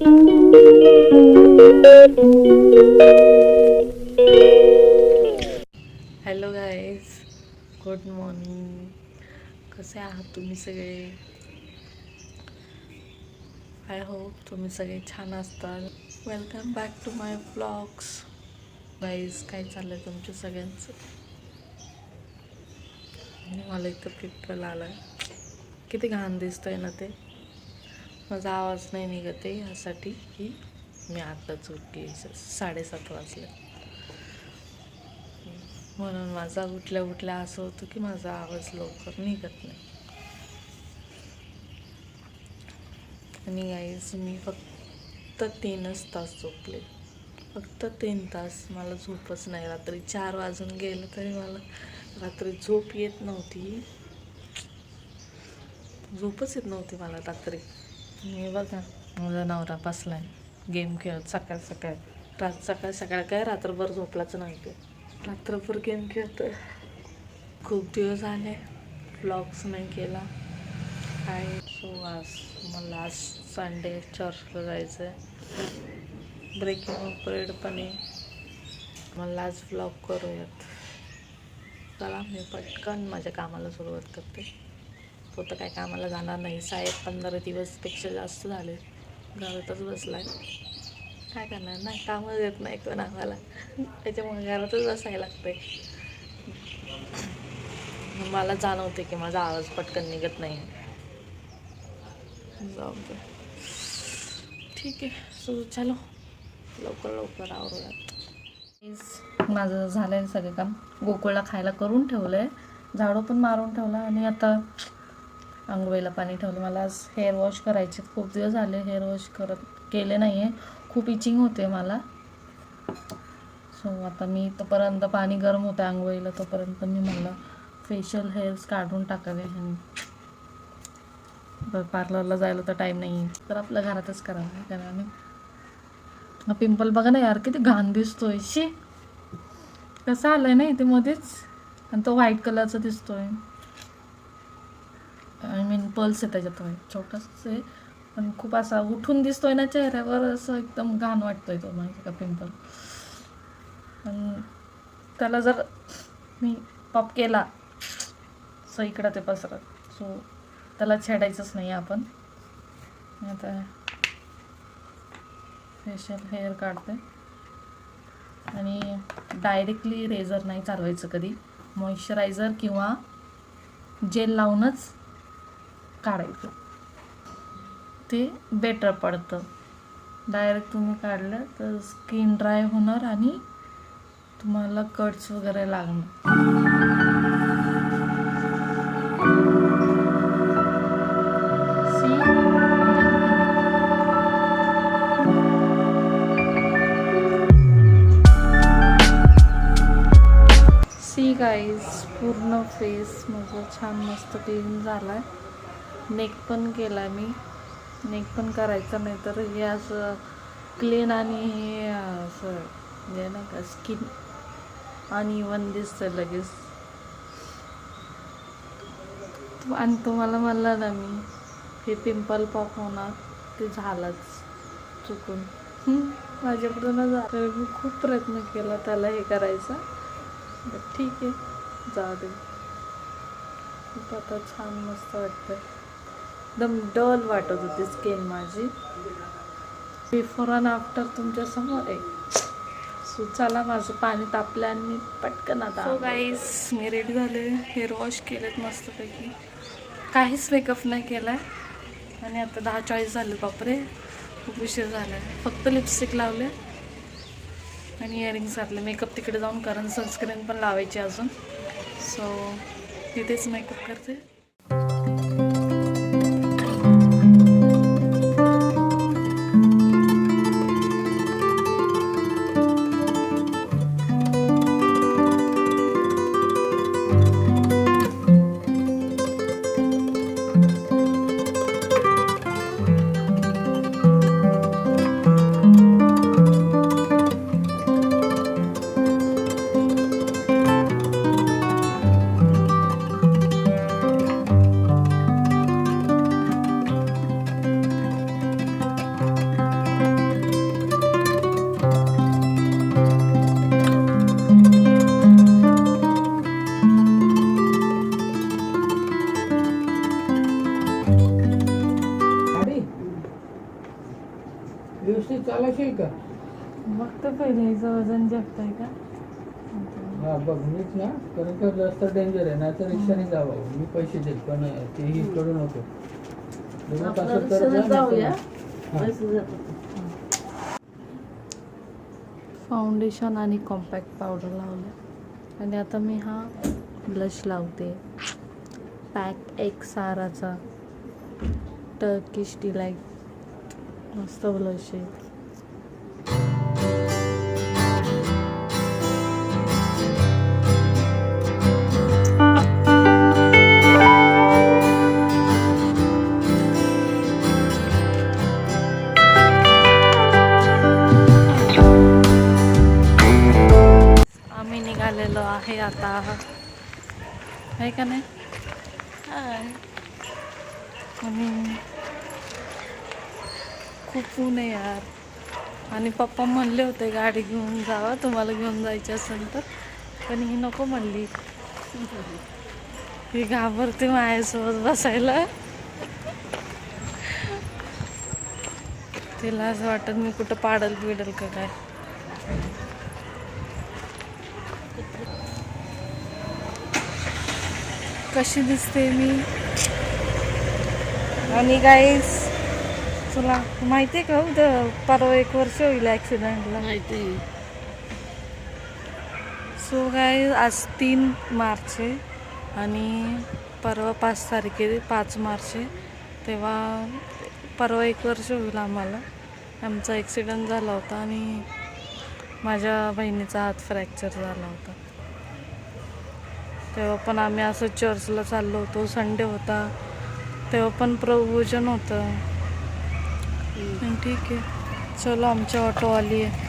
Hello guys, good morning. कसे आहात तुम्ही सगळे? आय होप तुम्ही सगळे छान असताल. Welcome back to my vlogs. Guys, काय चाललंय तुमच्या सगळ्यांचं? मला इथं पिंपल आलाय. किती घाण दिसतंय ना ते. माझा आवाज नाही निघत आहे यासाठी की मी आताच उठली. 7:30 वाजले, म्हणून माझा उठल्या उठल्या असं होतं की माझा आवाज लवकर निघत नाही. आणि गाईज, मी फक्त 3च तास झोपले. फक्त 3 तास. मला झोपच नाही. रात्री 4 वाजून गेलं तरी मला रात्री झोप येत नव्हती. झोपच येत नव्हती मला रात्री. मी बघा, माझा नवरा बसलाय गेम खेळत सकाळ सकाळ काय रात्रभर झोपलाच नाही ते. रात्रभर गेम खेळतोय. खूप दिवस झाले व्लॉग्स नाही केला काय. सो आज मला आज संडे चर्चला जायचं आहे. ब्रेकिंग परेड पण आहे. मला आज व्लॉग करूयात. चला, मी पटकन माझ्या कामाला सुरुवात करते. तो तर काय कामाला जाणार नाही. 15 दिवसपेक्षा जास्त झाले घरातच बसलाय. काय करणार ना, कामं देत नाही कोण आम्हाला, त्याच्यामुळे घरातच बसायला लागतंय. मला जाणवते की माझा आवाज पटकन निघत नाही. जाऊ दे, ठीक आहे. सो चलो, लवकर आवरूयात. माझं झालं आहे सगळं काम. गोकुळला खायला करून ठेवलं आहे, झाडू पण मारून ठेवला आणि आता अंघोळीला पाणी ठेवलं. मला आज हेअर वॉश करायचे. खूप दिवस झाले हेअर वॉश केले नाही आहे. खूप इचिंग होते मला. सो आता मी तोपर्यंत पाणी गरम होतं अंघोळीला, तोपर्यंत मी म्हणलं फेशियल हेअर्स काढून टाकावे. आणि पार्लरला जायला तर टाईम नाही, तर आपल्या घरातच करावं. कारण पिंपल बघा ना यार, किती घाण दिसतोय. शी, कसं आलंय ना इथे मध्येच, आणि तो व्हाईट कलरचा दिसतोय. आय मीन पल्स आहे त्याच्यात, छोटाच आहे पण खूप असा उठून दिसतोय ना चेहऱ्यावर. असं एकदम घाण वाटतोय तो माझा का पिंपल. पण त्याला जर मी पॉप केला सो इकडं ते पसरत. सो त्याला छेडायचंच नाही आपण. आता फेशियल हेअर काढते आणि डायरेक्टली रेझर नाही चालवायचं कधी. मॉइश्चरायझर किंवा जेल लावूनच काढायचं, ते बेटर पडतं. डायरेक्ट तुम्ही काढलं तर स्किन ड्राय होणार आणि तुम्हाला कट्स वगैरे लागणार. सी गाईज, पूर्ण फेस माझा छान मस्त क्लीन झाला आहे. नेक पण केला मी. नेक पण करायचं, नाही तर हे असं क्लीन आणि हे असं म्हणजे नाही का स्किन अनइवन दिसतं लगेच. आणि तुम्हाला म्हणलं ना मी, हे पिंपल पॉप होणार ते झालंच चुकून. माझ्याकडून झालं. मी खूप प्रयत्न केला त्याला हे करायचा. ठीक आहे, जाऊ दे. खूप आता छान मस्त वाटतं. एकदम डल वाटत होती स्किन माझी. बिफोर आणि आफ्टर तुमच्या समोर आहे. सो चला, माझं पाणी तापलं आणि मी पटकन आता. सो गाईज, मी रेडी झाले. हेअर वॉश केलेत मस्तपैकी. काहीच मेकअप नाही केला आहे आणि आता 10:40 झाले. बापरे, खूप उशीर झाला आहे. फक्त लिपस्टिक लावले आणि इयरिंग्स घातले. मेकअप तिकडे जाऊन, कारण सनस्क्रीन पण लावायची अजून. सो तिथेच मेकअप करते. व्यवस्थित चालायचे का? मग तर पहिले हिचं वजन जगतंय का? हा बघ मीच ना, कारण का रस्ता डेंजर आहे ना, तर रिक्षाने जावं. मी पैसे देत पण तेही करू नको. दोन तासात तर जा जाऊया. हा. फाउंडेशन आणि कॉम्पॅक्ट पावडर लावलं आणि आता मी हा ब्लश लावते. पॅक एक साराचा टर्किश डिलाइट मस्त ब्लश आहे. आम्ही निघालेलो आहे आता, आहे का नाही? आणि खूप ऊन आहे यार. आणि पप्पा म्हणले होते गाडी घेऊन जावा, तुम्हाला घेऊन जायची असेल तर, पण ही नको म्हणली. ही घाबरते माझ्यासोबत बसायला. तिला असं वाटत मी कुठं पाडल बिडल का काय. कशी दिसते मी. आणि गाईस तुला माहिती आहे का, उद्या परवा 1 वर्ष होईल ॲक्सिडेंटला. माहिती. सो गाईस आज 3 मार्च आहे आणि परवा 5 तारीख आहे, 5 मार्च आहे. तेव्हा परवा 1 वर्ष होईल आम्हाला. आमचा ॲक्सिडेंट झाला होता आणि माझ्या बहिणीचा हात फ्रॅक्चर झाला होता. तेव्हा पण आम्ही असं चर्चला चाललो होतो, संडे होता, तेव्हा पण प्रभूजन होतं. ठीक आहे, चलो आमची ऑटो आली आहे.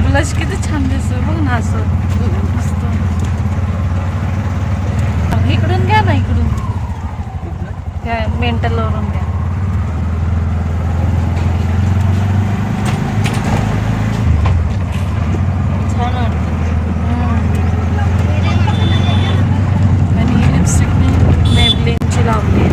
ब्लश किती छान दिसतो बघ ना, असं मस्त. इकडून घ्या ना, इकडून घ्या, मेंटलवरून घ्या. छान वाटतं. आणि ही लिपस्टिक मी मेबलिनची लावली आहे.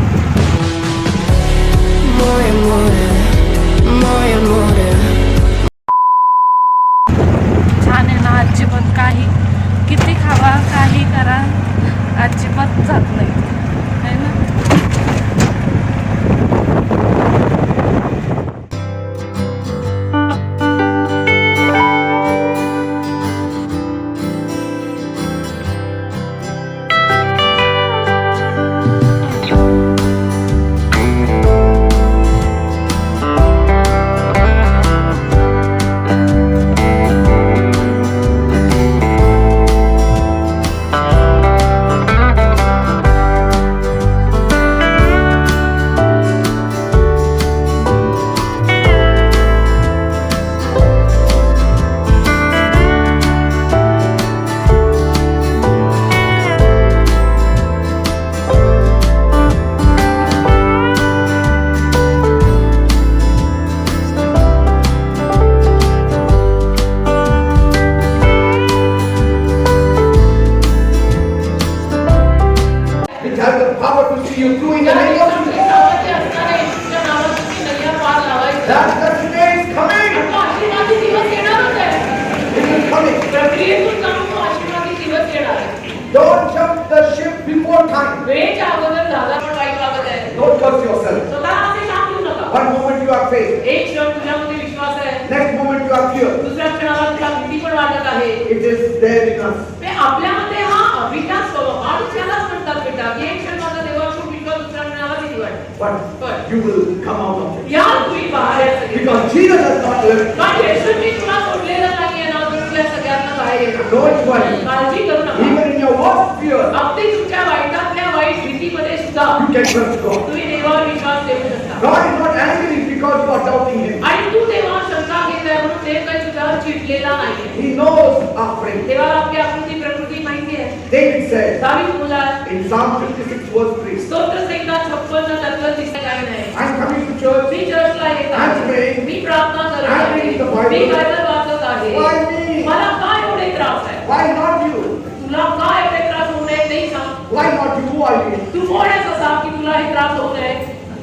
छान आहे ना. अजिबात काही किती खावा काही करा अजिबात जात नाही, है ना. Don't jump the ship before time. Don't curse yourself. One moment you are faith. Next moment you are fear. It is there in us. But you will come out of it. Because Jesus has not left. Don't worry. Even in your worst fear, you can trust God. God is not angry because you are doubting Him. He knows our frame. David said in Psalm 56 verse 3, I'm coming to church, I'm praying, I'm reading the Bible. Why me? Why not you? Why not you who disqualified. तू कोण आहेस असा की तुला हे त्रास होत आहे?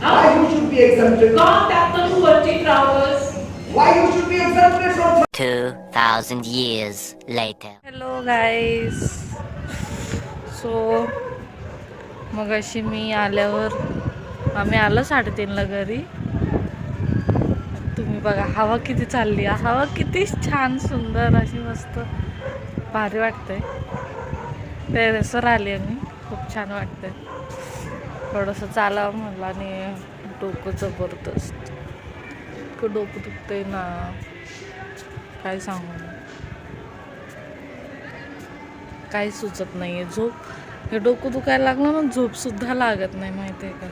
Why you should be exempted? का त्यातनं तू वंचित राहावंस? Why you should be exempted from 2,000 years later. Hello guys. So मग अशी मी आल्यावर आम्ही आलो 3:30ला घरी. तुम्ही बघा हवा किती चालली आहे. हवा किती छान सुंदर अशी मस्त भारी वाटतंय. टेरेसवर आली आहे मी. खूप छान वाटतंय. थोडंसं चालावं म्हणलं आणि डोकं जबरदस्त इतकं डोकं दुखतंय ना काय सांगू. काही सुचत नाही आहे. झोप हे डोकं दुखायला लागलं ना झोपसुद्धा लागत नाही माहिती आहे का.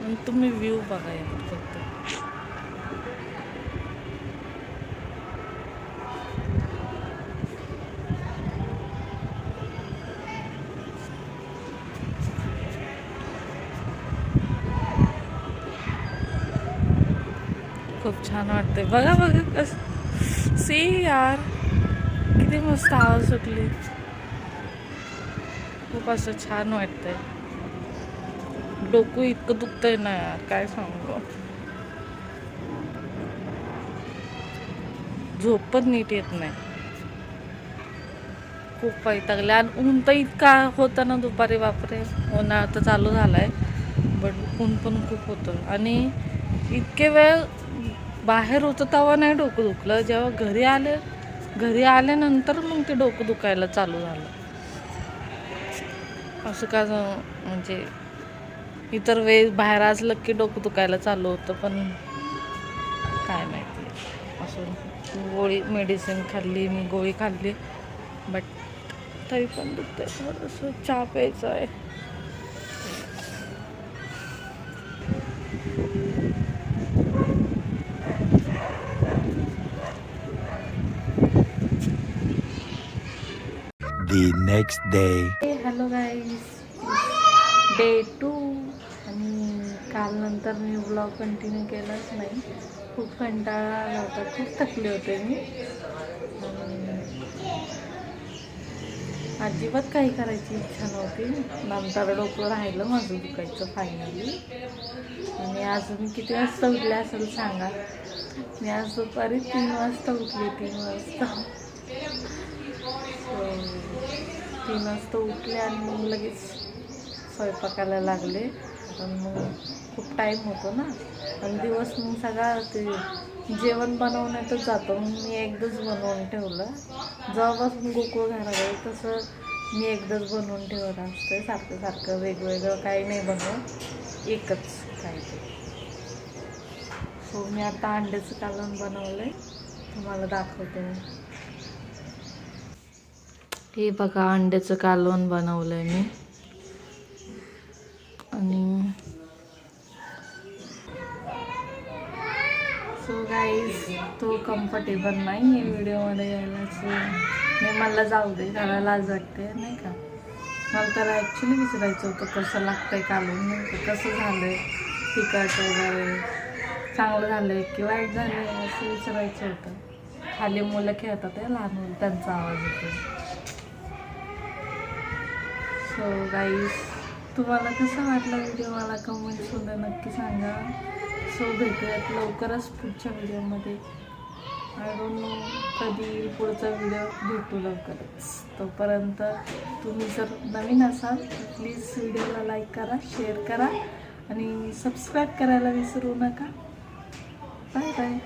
आणि तुम्ही व्ह्यू बघा यार फक्त. खूप छान वाटते. बघा बघा कस सी यार किती मस्त आवाज सुटली. खूप असं छान वाटतंय. डोकं इतकं दुखतंय ना यार काय सांगू. झोप पण नीट येत नाही. खूप वैतागले आणि ऊन तर इतका होतं ना दुपारी बापरे. उन्हाळा तर चालू झालाय बट ऊन पण खूप होतं आणि इतके वेळ बाहेर होतं तेव्हा नाही डोकं दुखलं. जेव्हा घरी आल्यानंतर मग ते डोकं दुखायला चालू झालं. असं का म्हणजे इतर वेळेस बाहेर असलं की डोकं दुखायला चालू होतं पण काय माहिती असं मेडिसिन खाल्ली मी गोळी खाल्ली बट तरी पण दुखतंय. थोडंसं चहा प्यायचं आहे. The next day. Hello guys. Day 2 आणि काल नंतर मी ब्लॉग कंटिन्यू केलाच नाही. खूप कंटाळा आला होता. खूप थकले होते मी. अजिबात काही करायची इच्छा नव्हती. नंतर डोकं राहिलं माझं दुखायचं फायनली. आणि आज मी किती वाजता उठले असेल सांगा. मी आज दुपारी 3 वाजता उठले. 3 वाजता 3 वाजता उठले आणि मग लगेच स्वयंपाकाला लागले. कारण मग खूप टाईम होतो ना आणि दिवस मग सगळा ते जेवण बनवण्यातच जातो. मग मी एकदाच बनवून ठेवलं. जेव्हापासून गोकुळ घरात आहे तसं मी एकदाच बनवून ठेवत असते. सारखं वेगवेगळं काही नाही बनवत. एकच काही ते. सो मी आता अंड्याचं कालवण बनवलं आहे. तुम्हाला दाखवते मी. हे बघा अंड्याचं कालवण बनवलं आहे मी. आणि सो गाईज तो कम्फर्टेबल नाही आहे व्हिडिओमध्ये यायलाच. मला जाऊ दे त्याला लाज वाटते नाही का. मला त्याला ॲक्च्युली विचारायचं होतं कसं लागतं आहे कालवण. कसं झालं आहे तिखट वगैरे चांगलं झालं आहे की वाईट झालं आहे असं विचारायचं होतं. खाली मुलं खेळतात आहे लहान मुलं त्यांचा आवाज येतो. सो गाईज तुम्हाला कसं वाटलं व्हिडिओ मला कमेंट्समध्ये नक्की सांगा. सो भेटूयात लवकरच पुढच्या व्हिडिओमध्ये. आय डोंट नो कधी येईल पुढचा व्हिडिओ. भेटू लवकरच. तोपर्यंत तुम्ही जर नवीन असाल तर प्लीज व्हिडिओला लाईक करा, शेअर करा आणि सबस्क्राईब करायला विसरू नका. Bye bye.